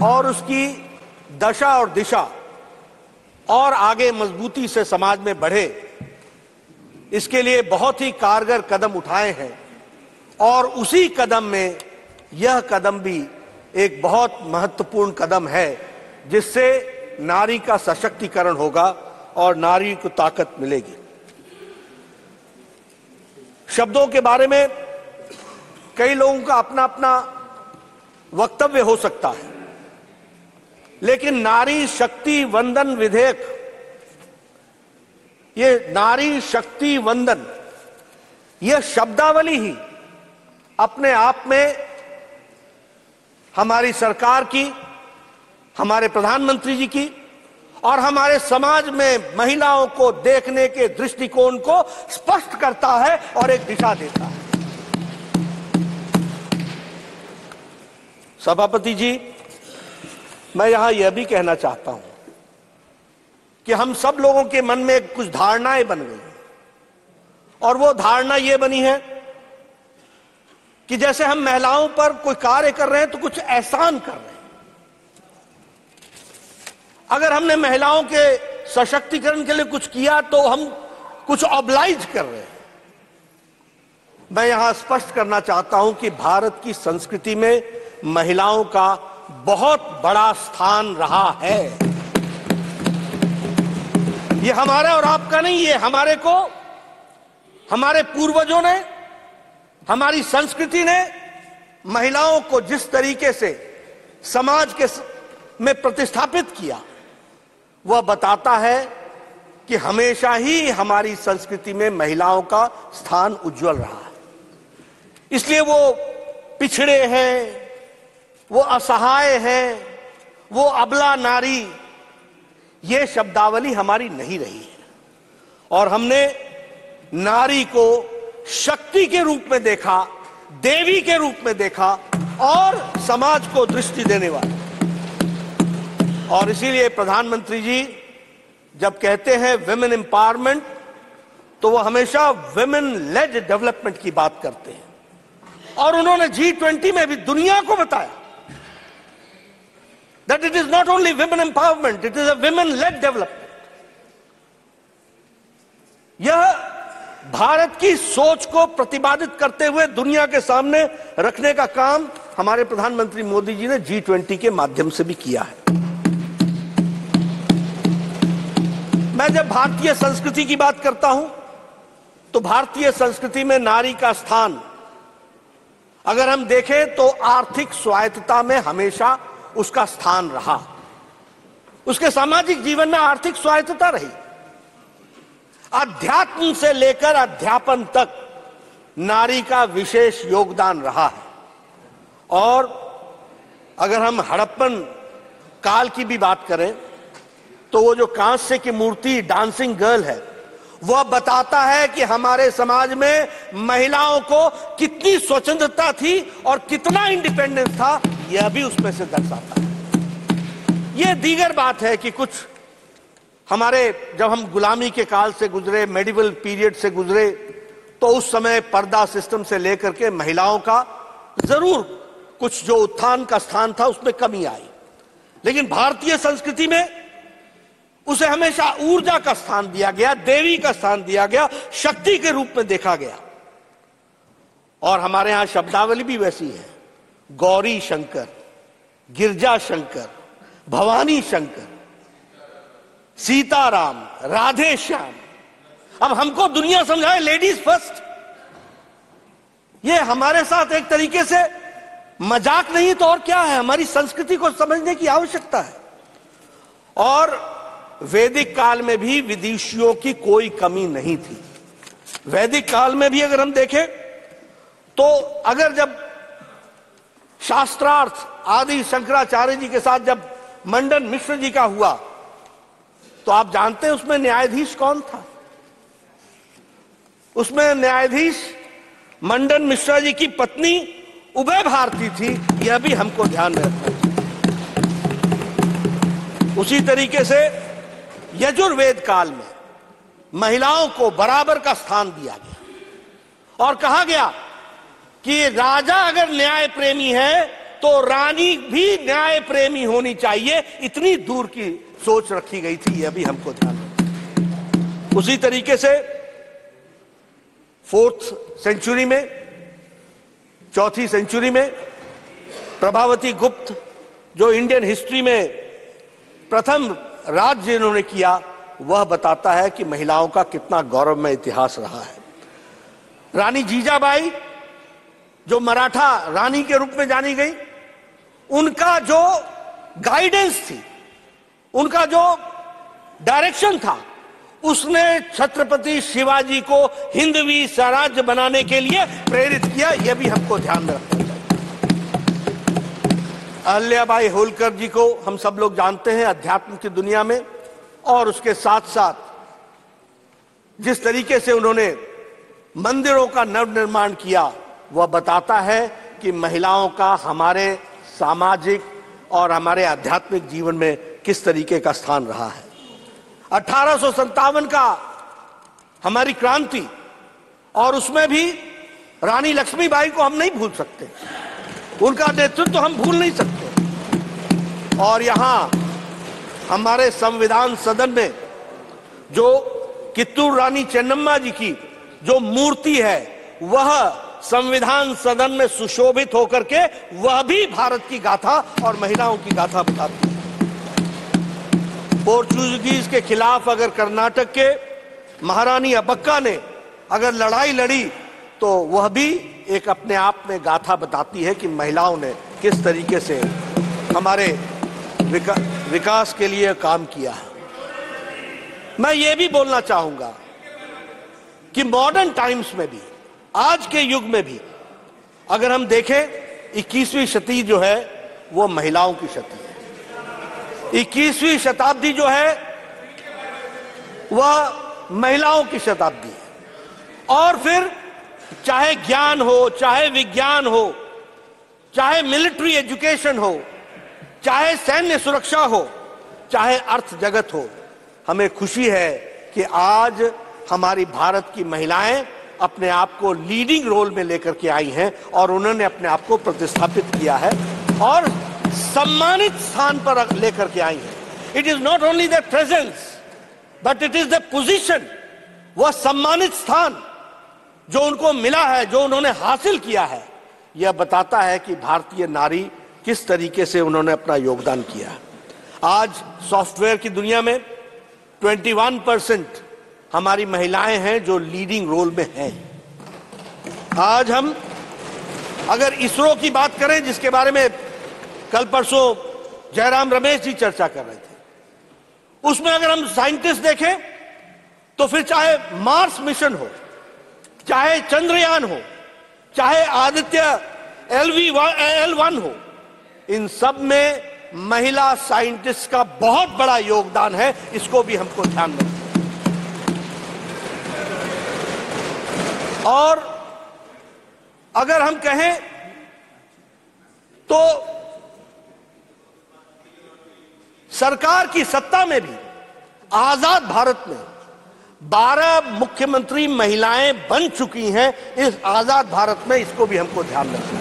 और उसकी दशा और दिशा और आगे मजबूती से समाज में बढ़े, इसके लिए बहुत ही कारगर कदम उठाए हैं। और उसी कदम में यह कदम भी एक बहुत महत्वपूर्ण कदम है, जिससे नारी का सशक्तिकरण होगा और नारी को ताकत मिलेगी। शब्दों के बारे में कई लोगों का अपना अपना वक्तव्य हो सकता है, लेकिन नारी शक्ति वंदन विधेयक, ये नारी शक्ति वंदन, यह शब्दावली ही अपने आप में हमारी सरकार की, हमारे प्रधानमंत्री जी की और हमारे समाज में महिलाओं को देखने के दृष्टिकोण को स्पष्ट करता है और एक दिशा देता है। सभापति जी, मैं यहां यह भी कहना चाहता हूं कि हम सब लोगों के मन में कुछ धारणाएं बन गई और वो धारणा यह बनी है कि जैसे हम महिलाओं पर कोई कार्य कर रहे हैं तो कुछ एहसान कर रहे हैं। अगर हमने महिलाओं के सशक्तिकरण के लिए कुछ किया तो हम कुछ ऑब्लाइज कर रहे हैं। मैं यहां स्पष्ट करना चाहता हूं कि भारत की संस्कृति में महिलाओं का बहुत बड़ा स्थान रहा है। ये हमारा और आपका नहीं, ये हमारे पूर्वजों ने, हमारी संस्कृति ने महिलाओं को जिस तरीके से समाज के में प्रतिस्थापित किया, वह बताता है कि हमेशा ही हमारी संस्कृति में महिलाओं का स्थान उज्जवल रहा है। इसलिए वो पिछड़े हैं, वो असहाय हैं, वो अबला नारी, ये शब्दावली हमारी नहीं रही है। और हमने नारी को शक्ति के रूप में देखा, देवी के रूप में देखा और समाज को दृष्टि देने वाली। और इसीलिए प्रधानमंत्री जी जब कहते हैं विमेन एम्पावरमेंट, तो वो हमेशा विमेन लेड डेवलपमेंट की बात करते हैं। और उन्होंने G20 में भी दुनिया को बताया that it is not only women empowerment, it is a women led development. यह भारत की सोच को प्रतिपादित करते हुए दुनिया के सामने रखने का काम हमारे प्रधानमंत्री मोदी जी ने G20 के माध्यम से भी किया है। मैं जब भारतीय संस्कृति की बात करता हूं तो भारतीय संस्कृति में नारी का स्थान अगर हम देखें तो आर्थिक स्वायत्तता में हमेशा उसका स्थान रहा। उसके सामाजिक जीवन में आर्थिक स्वायत्तता रही। अध्यात्म से लेकर अध्यापन तक नारी का विशेष योगदान रहा है। और अगर हम हड़प्पन काल की भी बात करें तो वो जो कांस्य की मूर्ति डांसिंग गर्ल है, वह बताता है कि हमारे समाज में महिलाओं को कितनी स्वतंत्रता थी और कितना इंडिपेंडेंस था, यह भी उसमें से दर्शाता है। यह दीगर बात है कि कुछ हमारे, जब हम गुलामी के काल से गुजरे, मेडिवल पीरियड से गुजरे, तो उस समय पर्दा सिस्टम से लेकर के महिलाओं का जरूर कुछ जो उत्थान का स्थान था उसमें कमी आई, लेकिन भारतीय संस्कृति में उसे हमेशा ऊर्जा का स्थान दिया गया, देवी का स्थान दिया गया, शक्ति के रूप में देखा गया। और हमारे यहां शब्दावली भी वैसी है, गौरी शंकर, गिरजा शंकर, भवानी शंकर, सीताराम, राधे श्याम। अब हमको दुनिया समझाए लेडीज फर्स्ट, ये हमारे साथ एक तरीके से मजाक नहीं तो और क्या है। हमारी संस्कृति को समझने की आवश्यकता है। और वैदिक काल में भी विदुषियों की कोई कमी नहीं थी। वैदिक काल में भी अगर हम देखें तो अगर जब शास्त्रार्थ आदि शंकराचार्य जी के साथ जब मंडन मिश्र जी का हुआ, तो आप जानते हैं उसमें न्यायाधीश कौन था? उसमें न्यायाधीश मंडन मिश्रा जी की पत्नी उभय भारती थी। यह भी हमको ध्यान में रखना चाहिए। उसी तरीके से यजुर्वेद काल में महिलाओं को बराबर का स्थान दिया गया और कहा गया कि राजा अगर न्याय प्रेमी है तो रानी भी न्याय प्रेमी होनी चाहिए, इतनी दूर की सोच रखी गई थी, यह भी हमको ध्यान रखना। उसी तरीके से 4th सेंचुरी में, 4वीं सेंचुरी में प्रभावती गुप्त, जो इंडियन हिस्ट्री में प्रथम राज्य इन्होंने किया, वह बताता है कि महिलाओं का कितना गौरवमय इतिहास रहा है। रानी जीजाबाई, जो मराठा रानी के रूप में जानी गई, उनका जो गाइडेंस थी, उनका जो डायरेक्शन था, उसने छत्रपति शिवाजी को हिंदवी स्वराज्य बनाने के लिए प्रेरित किया, यह भी हमको ध्यान में रखना चाहिए। अहिल्याबाई होलकर जी को हम सब लोग जानते हैं अध्यात्म की दुनिया में, और उसके साथ साथ जिस तरीके से उन्होंने मंदिरों का नवनिर्माण किया, वह बताता है कि महिलाओं का हमारे सामाजिक और हमारे आध्यात्मिक जीवन में किस तरीके का स्थान रहा है। 1857 का हमारी क्रांति, और उसमें भी रानी लक्ष्मीबाई को हम नहीं भूल सकते, उनका नेतृत्व हम भूल नहीं सकते। और यहां हमारे संविधान सदन में जो कित्तूर रानी चेन्नम्मा जी की जो मूर्ति है, वह संविधान सदन में सुशोभित होकर के वह भी भारत की गाथा और महिलाओं की गाथा बताती है। पोर्चुगीज के खिलाफ अगर कर्नाटक के महारानी अब्बक्का ने अगर लड़ाई लड़ी, तो वह भी एक अपने आप में गाथा बताती है कि महिलाओं ने किस तरीके से हमारे विकास के लिए काम किया है। मैं ये भी बोलना चाहूंगा कि मॉडर्न टाइम्स में भी, आज के युग में भी अगर हम देखें, 21वीं शती जो है वो महिलाओं की शती है। 21वीं शताब्दी जो है वह महिलाओं की शताब्दी है। और फिर चाहे ज्ञान हो, चाहे विज्ञान हो, चाहे मिलिट्री एजुकेशन हो, चाहे सैन्य सुरक्षा हो, चाहे अर्थ जगत हो, हमें खुशी है कि आज हमारी भारत की महिलाएं अपने आप को लीडिंग रोल में लेकर के आई हैं, और उन्होंने अपने आप को प्रतिस्थापित किया है और सम्मानित स्थान पर लेकर के आई हैं। It is not only the presence but it is the position, वह सम्मानित स्थान जो उनको मिला है, जो उन्होंने हासिल किया है, यह बताता है कि भारतीय नारी किस तरीके से उन्होंने अपना योगदान किया है। आज सॉफ्टवेयर की दुनिया में 21% हमारी महिलाएं हैं जो लीडिंग रोल में हैं। आज हम अगर इसरो की बात करें, जिसके बारे में कल परसों जयराम रमेश जी चर्चा कर रहे थे, उसमें अगर हम साइंटिस्ट देखें तो फिर चाहे मार्स मिशन हो, चाहे चंद्रयान हो, चाहे आदित्य L1 हो, इन सब में महिला साइंटिस्ट का बहुत बड़ा योगदान है। इसको भी हमको ध्यान रखना। और अगर हम कहें तो सरकार की सत्ता में भी आजाद भारत में 12 मुख्यमंत्री महिलाएं बन चुकी हैं इस आजाद भारत में, इसको भी हमको ध्यान रखना है।